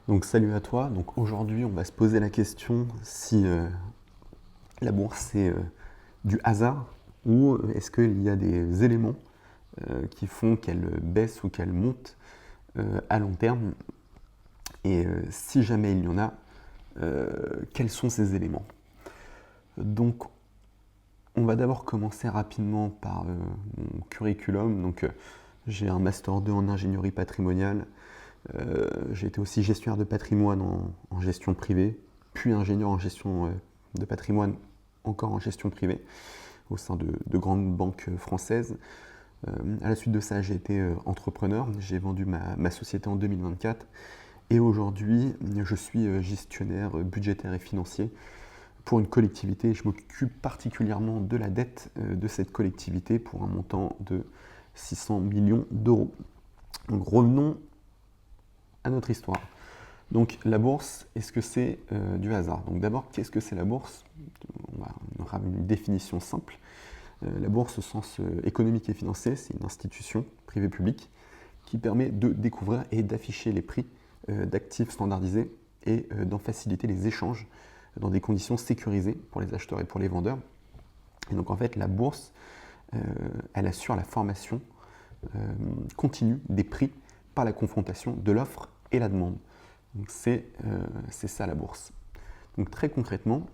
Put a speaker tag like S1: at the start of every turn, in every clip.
S1: Donc salut à toi, donc aujourd'hui on va se poser la question si la bourse c'est du hasard ou est-ce qu'il y a des éléments qui font qu'elle baisse ou qu'elle monte à long terme et si jamais il y en a, quels sont ces éléments. Donc on va d'abord commencer rapidement par mon curriculum. Donc j'ai un master 2 en ingénierie patrimoniale. J'ai été aussi gestionnaire de patrimoine en gestion privée, puis ingénieur en gestion de patrimoine encore en gestion privée au sein de grandes banques françaises. À la suite de ça, j'ai été entrepreneur. J'ai vendu ma société en 2024 et aujourd'hui, je suis gestionnaire budgétaire et financier pour une collectivité. Je m'occupe particulièrement de la dette de cette collectivité pour un montant de 600 millions d'euros. Donc revenons à notre histoire. Donc la bourse, est-ce que c'est du hasard? Donc d'abord, qu'est-ce que c'est la bourse? On aura une définition simple. La bourse au sens économique et financier, c'est une institution privée publique qui permet de découvrir et d'afficher les prix d'actifs standardisés et d'en faciliter les échanges dans des conditions sécurisées pour les acheteurs et pour les vendeurs. Et donc en fait, la bourse, elle assure la formation continue des prix par la confrontation de l'offre et la demande. Donc c'est ça la bourse. Donc très concrètement,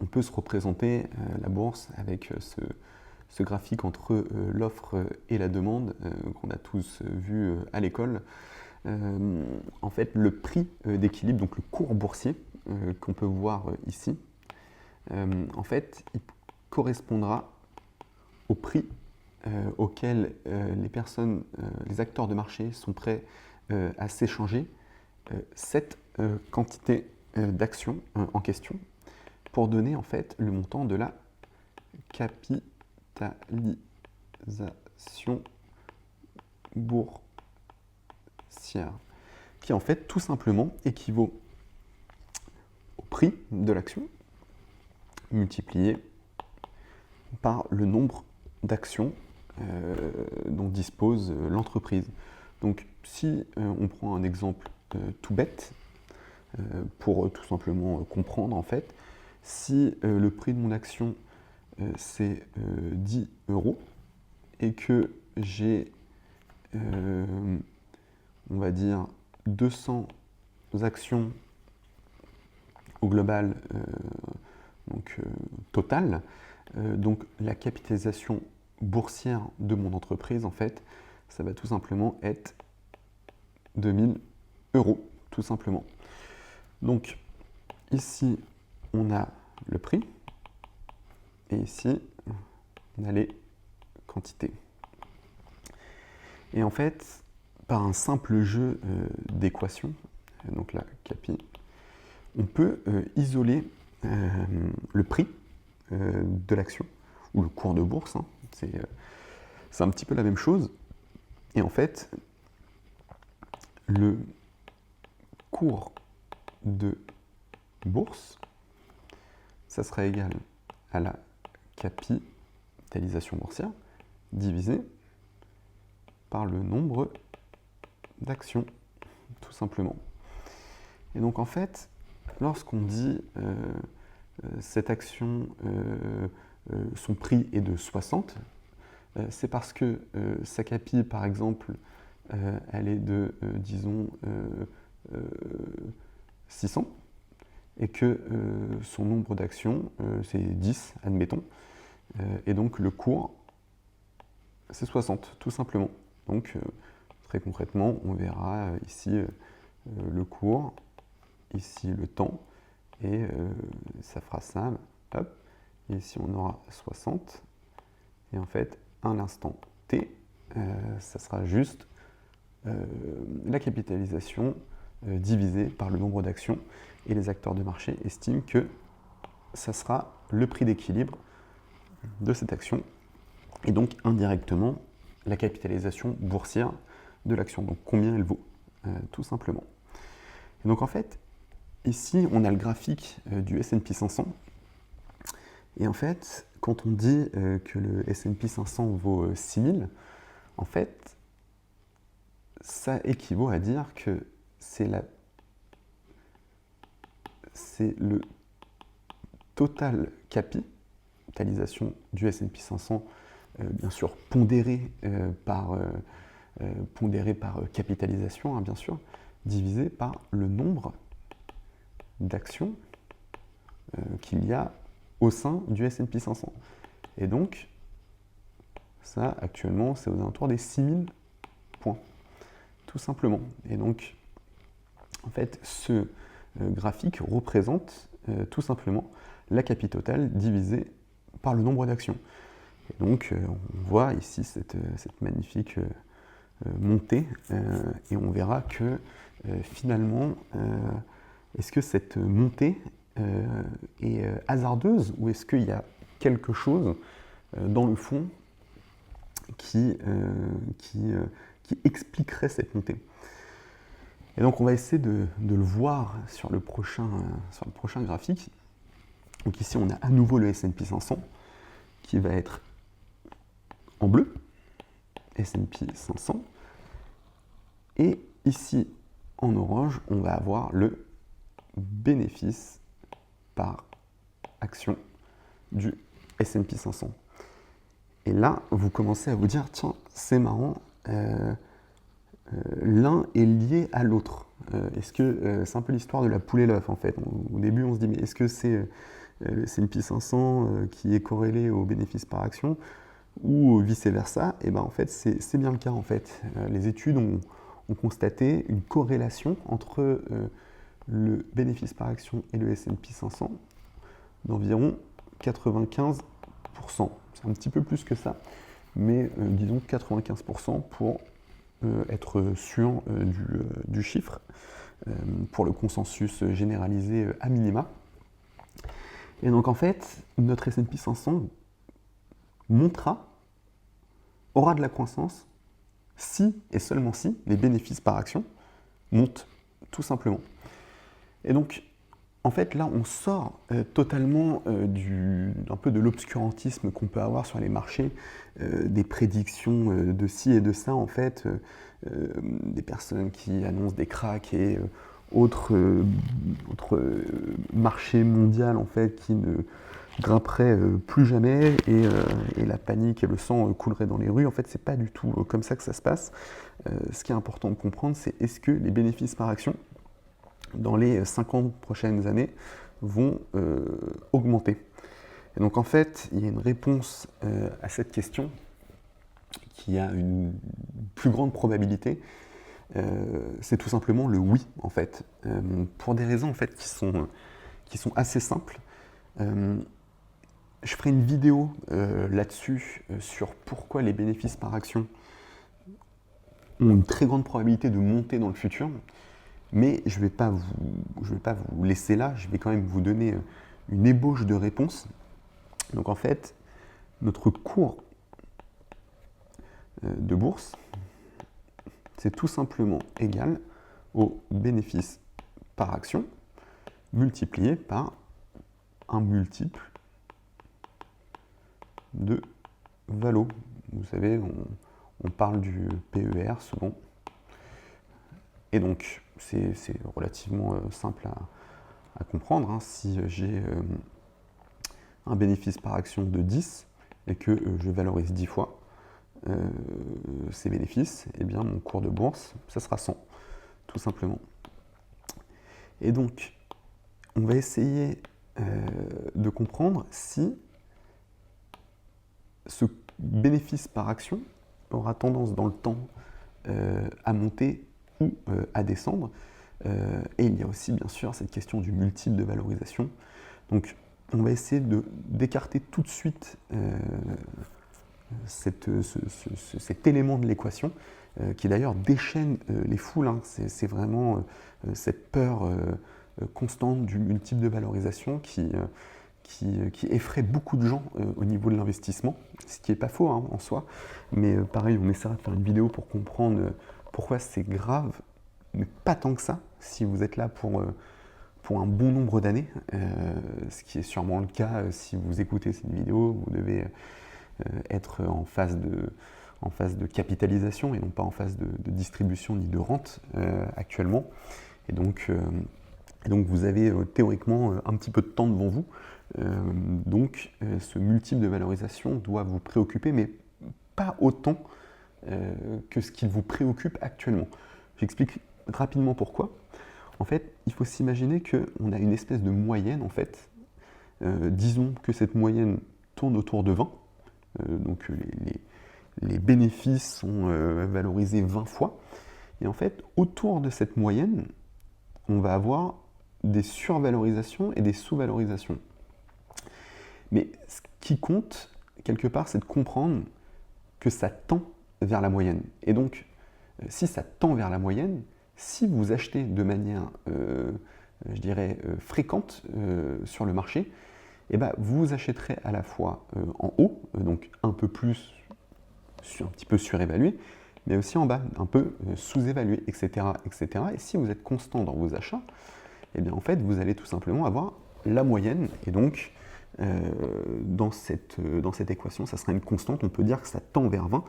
S1: on peut se représenter la bourse avec ce graphique entre l'offre et la demande qu'on a tous vu à l'école. En fait, le prix d'équilibre, donc le cours boursier qu'on peut voir ici, en fait, il correspondra au prix auquel les personnes, les acteurs de marché sont prêts à s'échanger cette quantité d'actions en question pour donner en fait le montant de la capitalisation boursière, qui en fait tout simplement équivaut au prix de l'action multiplié par le nombre d'actions dont dispose l'entreprise. Donc si on prend un exemple tout bête, pour tout simplement comprendre en fait, si le prix de mon action c'est 10 euros et que j'ai, on va dire, 200 actions au global total, donc la capitalisation boursière de mon entreprise, en fait, ça va tout simplement être 2000 euros, tout simplement. Donc ici, on a le prix et ici, on a les quantités. Et en fait, par un simple jeu d'équations, donc la capi, on peut isoler le prix de l'action ou le cours de bourse, hein, c'est un petit peu la même chose. Et en fait, le cours de bourse, ça sera égal à la capitalisation boursière divisé par le nombre d'actions, tout simplement. Et donc en fait, lorsqu'on dit cette action, son prix est de 60, c'est parce que sa capi, par exemple, elle est de, disons, 600, et que son nombre d'actions, c'est 10, admettons, et donc le cours, c'est 60, tout simplement. Donc, très concrètement, on verra ici le cours, ici le temps, et ça fera ça, hop, et ici on aura 60, et en fait, à l'instant T, ça sera juste la capitalisation divisée par le nombre d'actions, et les acteurs de marché estiment que ça sera le prix d'équilibre de cette action, et donc indirectement la capitalisation boursière de l'action, donc combien elle vaut, tout simplement. Et donc en fait, ici on a le graphique du S&P 500, et en fait, quand on dit que le S&P 500 vaut 6000, en fait, ça équivaut à dire que c'est le total capitalisation du S&P 500, bien sûr pondéré par capitalisation, hein, bien sûr, divisé par le nombre d'actions qu'il y a au sein du S&P 500. Et donc, ça, actuellement, c'est aux alentours des 6000 points, tout simplement. Et donc, en fait, ce graphique représente tout simplement la capitale totale divisée par le nombre d'actions. Et donc, on voit ici cette magnifique montée, et on verra que finalement, est-ce que cette montée est hasardeuse ou est-ce qu'il y a quelque chose dans le fond qui expliquerait cette montée. Et donc on va essayer de le voir sur le prochain graphique. Donc ici on a à nouveau le S&P 500 qui va être en bleu, S&P 500, et ici en orange on va avoir le bénéfice par action du S&P 500. Et là, vous commencez à vous dire, tiens, c'est marrant, l'un est lié à l'autre. Est-ce que c'est un peu l'histoire de la poule et l'œuf en fait. Au début, on se dit, mais est-ce que c'est le S&P 500 qui est corrélé au bénéfice par action ou vice-versa? Et bien en fait, c'est bien le cas en fait. Les études ont constaté une corrélation entre le bénéfice par action et le S&P 500 d'environ 95%. C'est un petit peu plus que ça, mais disons 95% pour être sûr du chiffre, pour le consensus généralisé à minima. Et donc en fait, notre S&P 500 aura de la croissance si et seulement si les bénéfices par action montent, tout simplement. Et donc, en fait, là, on sort totalement un peu de l'obscurantisme qu'on peut avoir sur les marchés, des prédictions de ci et de ça, en fait, des personnes qui annoncent des cracks et autres marchés mondiaux, en fait, qui ne grimperaient plus jamais et la panique et le sang couleraient dans les rues. En fait, c'est pas du tout comme ça que ça se passe. Ce qui est important de comprendre, c'est est-ce que les bénéfices par action dans les 50 prochaines années vont augmenter. Et donc en fait, il y a une réponse à cette question qui a une plus grande probabilité, c'est tout simplement le oui en fait, pour des raisons en fait qui sont assez simples. Je ferai une vidéo là-dessus sur pourquoi les bénéfices par action ont une très grande probabilité de monter dans le futur. Mais je ne vais pas vous laisser là, je vais quand même vous donner une ébauche de réponse. Donc en fait, notre cours de bourse, c'est tout simplement égal au bénéfice par action multiplié par un multiple de valo. Vous savez, on parle du PER souvent. Et donc, c'est relativement simple à comprendre. Hein. Si j'ai un bénéfice par action de 10 et que je valorise 10 fois ces bénéfices, eh bien mon cours de bourse, ça sera 100, tout simplement. Et donc, on va essayer de comprendre si ce bénéfice par action aura tendance dans le temps à monter ou à descendre. Et il y a aussi bien sûr cette question du multiple de valorisation. Donc on va essayer d'écarter tout de suite cet élément de l'équation qui d'ailleurs déchaîne les foules. Hein. C'est vraiment cette peur constante du multiple de valorisation qui effraie beaucoup de gens au niveau de l'investissement, ce qui n'est pas faux hein, en soi, mais pareil, on essaiera de faire une vidéo pour comprendre pourquoi c'est grave, mais pas tant que ça, si vous êtes là pour un bon nombre d'années, ce qui est sûrement le cas si vous écoutez cette vidéo, vous devez être en phase en phase de capitalisation et non pas en phase de distribution ni de rente actuellement. Et donc vous avez théoriquement un petit peu de temps devant vous. Ce multiple de valorisation doit vous préoccuper, mais pas autant que ce qui vous préoccupe actuellement. J'explique rapidement pourquoi. En fait, il faut s'imaginer qu'on a une espèce de moyenne, en fait. Disons que cette moyenne tourne autour de 20. Donc les bénéfices sont valorisés 20 fois. Et en fait, autour de cette moyenne, on va avoir des survalorisations et des sous-valorisations. Mais ce qui compte, quelque part, c'est de comprendre que ça tend vers la moyenne. Et donc, si ça tend vers la moyenne, si vous achetez de manière, je dirais, fréquente sur le marché, eh ben, vous achèterez à la fois en haut, donc un peu plus, un petit peu surévalué, mais aussi en bas, un peu sous-évalué, etc., etc. Et si vous êtes constant dans vos achats, eh bien, en fait, vous allez tout simplement avoir la moyenne. Et donc, dans cette équation, ça sera une constante. On peut dire que ça tend vers 20.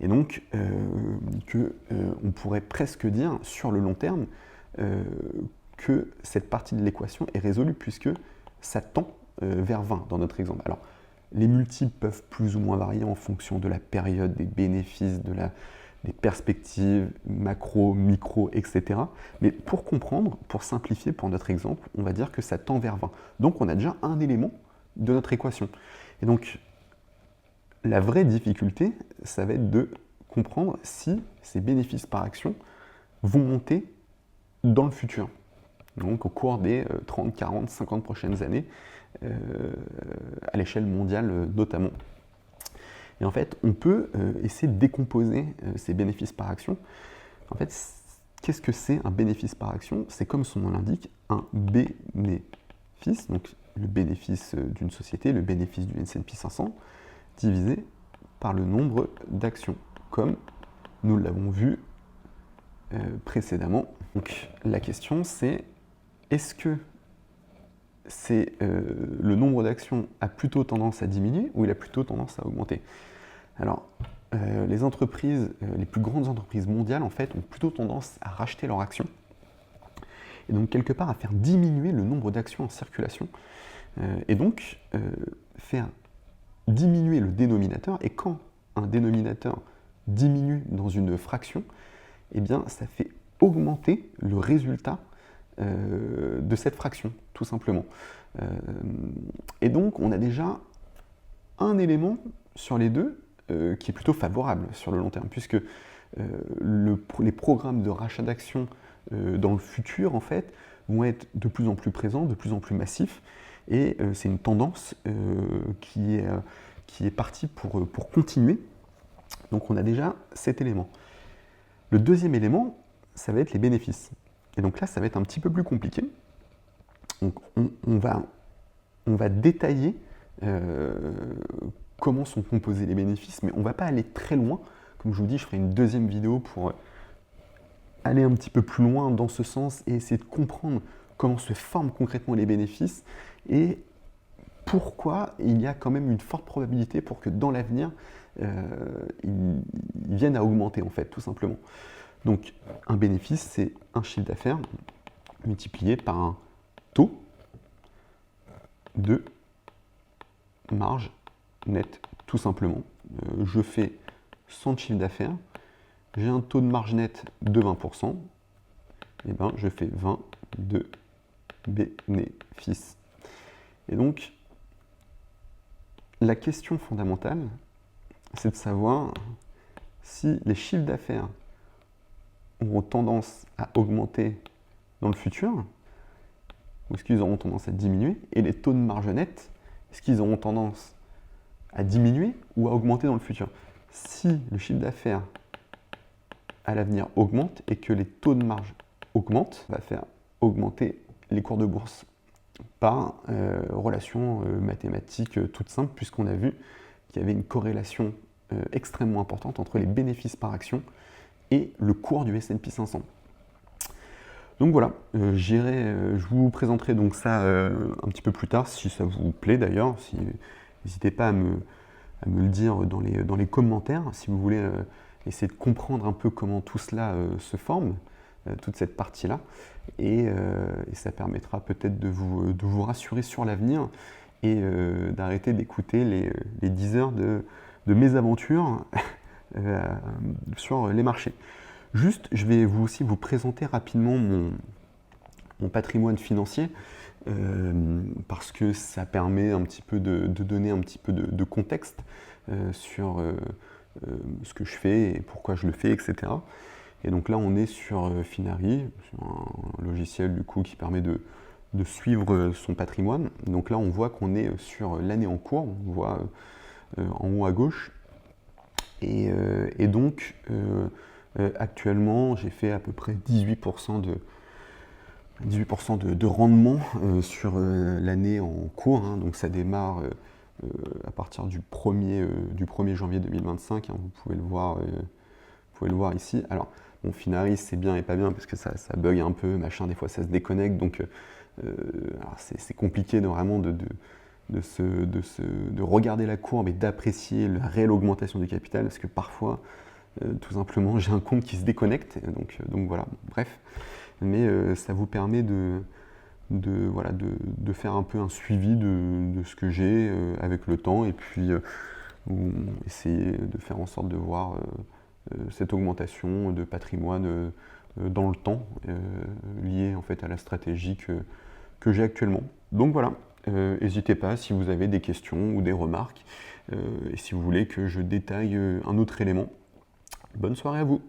S1: Et donc, on pourrait presque dire, sur le long terme, que cette partie de l'équation est résolue, puisque ça tend vers 20 dans notre exemple. Alors, les multiples peuvent plus ou moins varier en fonction de la période, des bénéfices, des perspectives macro, micro, etc. Mais pour comprendre, pour simplifier pour notre exemple, on va dire que ça tend vers 20. Donc on a déjà un élément de notre équation. Et donc la vraie difficulté, ça va être de comprendre si ces bénéfices par action vont monter dans le futur. Donc au cours des 30, 40, 50 prochaines années, à l'échelle mondiale notamment. Et en fait, on peut essayer de décomposer ces bénéfices par action. En fait, qu'est-ce que c'est un bénéfice par action? C'est comme son nom l'indique, un bénéfice, donc le bénéfice d'une société, le bénéfice du S&P 500, divisé par le nombre d'actions, comme nous l'avons vu précédemment. Donc la question c'est, est-ce que le nombre d'actions a plutôt tendance à diminuer ou il a plutôt tendance à augmenter? Alors, les entreprises, les plus grandes entreprises mondiales, en fait, ont plutôt tendance à racheter leurs actions et donc quelque part à faire diminuer le nombre d'actions en circulation et donc faire diminuer le dénominateur. Et quand un dénominateur diminue dans une fraction, eh bien, ça fait augmenter le résultat de cette fraction, tout simplement. Et donc, on a déjà un élément sur les deux qui est plutôt favorable sur le long terme, puisque les programmes de rachat d'actions dans le futur, en fait, vont être de plus en plus présents, de plus en plus massifs, et c'est une tendance qui est partie pour continuer. Donc, on a déjà cet élément. Le deuxième élément, ça va être les bénéfices. Et donc là, ça va être un petit peu plus compliqué. Donc on va détailler comment sont composés les bénéfices, mais on ne va pas aller très loin. Comme je vous dis, je ferai une deuxième vidéo pour aller un petit peu plus loin dans ce sens et essayer de comprendre comment se forment concrètement les bénéfices et pourquoi il y a quand même une forte probabilité pour que dans l'avenir, ils viennent à augmenter, en fait, tout simplement. Donc, un bénéfice, c'est un chiffre d'affaires multiplié par un taux de marge nette, tout simplement. Je fais 100 de chiffre d'affaires, j'ai un taux de marge nette de 20%, et ben je fais 20 de bénéfices. Et donc, la question fondamentale, c'est de savoir si les chiffres d'affaires auront tendance à augmenter dans le futur, ou est-ce qu'ils auront tendance à diminuer, et les taux de marge nette, est-ce qu'ils auront tendance à diminuer ou à augmenter dans le futur? Si le chiffre d'affaires à l'avenir augmente et que les taux de marge augmentent, ça va faire augmenter les cours de bourse par relation mathématique toute simple, puisqu'on a vu qu'il y avait une corrélation extrêmement importante entre les bénéfices par action et le cours du S&P 500. Donc voilà, je vous présenterai donc ça un petit peu plus tard, si ça vous plaît d'ailleurs. N'hésitez pas me le dire dans les commentaires, si vous voulez essayer de comprendre un peu comment tout cela se forme, toute cette partie-là. Et ça permettra peut-être de vous rassurer sur l'avenir et d'arrêter d'écouter les 10 heures de mes aventures sur les marchés. Juste, je vais aussi vous présenter rapidement mon patrimoine financier parce que ça permet un petit peu de donner un petit peu de contexte sur ce que je fais et pourquoi je le fais, etc. Et donc là, on est sur Finari, sur un logiciel du coup qui permet de suivre son patrimoine. Donc là, on voit qu'on est sur l'année en cours, on voit en haut à gauche. Et donc, actuellement, j'ai fait à peu près 18% de rendement sur l'année en cours. Hein. Donc ça démarre à partir du 1er janvier 2025. Hein. Vous pouvez le voir ici. Alors, bon, Finaris, c'est bien et pas bien parce que ça bug un peu, machin, des fois ça se déconnecte. Donc, c'est compliqué de regarder la courbe et d'apprécier la réelle augmentation du capital parce que parfois, tout simplement, j'ai un compte qui se déconnecte. Donc voilà, bref. Mais ça vous permet de faire un peu un suivi de ce que j'ai avec le temps et puis essayer de faire en sorte de voir cette augmentation de patrimoine dans le temps liée en fait à la stratégie que j'ai actuellement. Donc voilà, n'hésitez pas si vous avez des questions ou des remarques et si vous voulez que je détaille un autre élément. Bonne soirée à vous!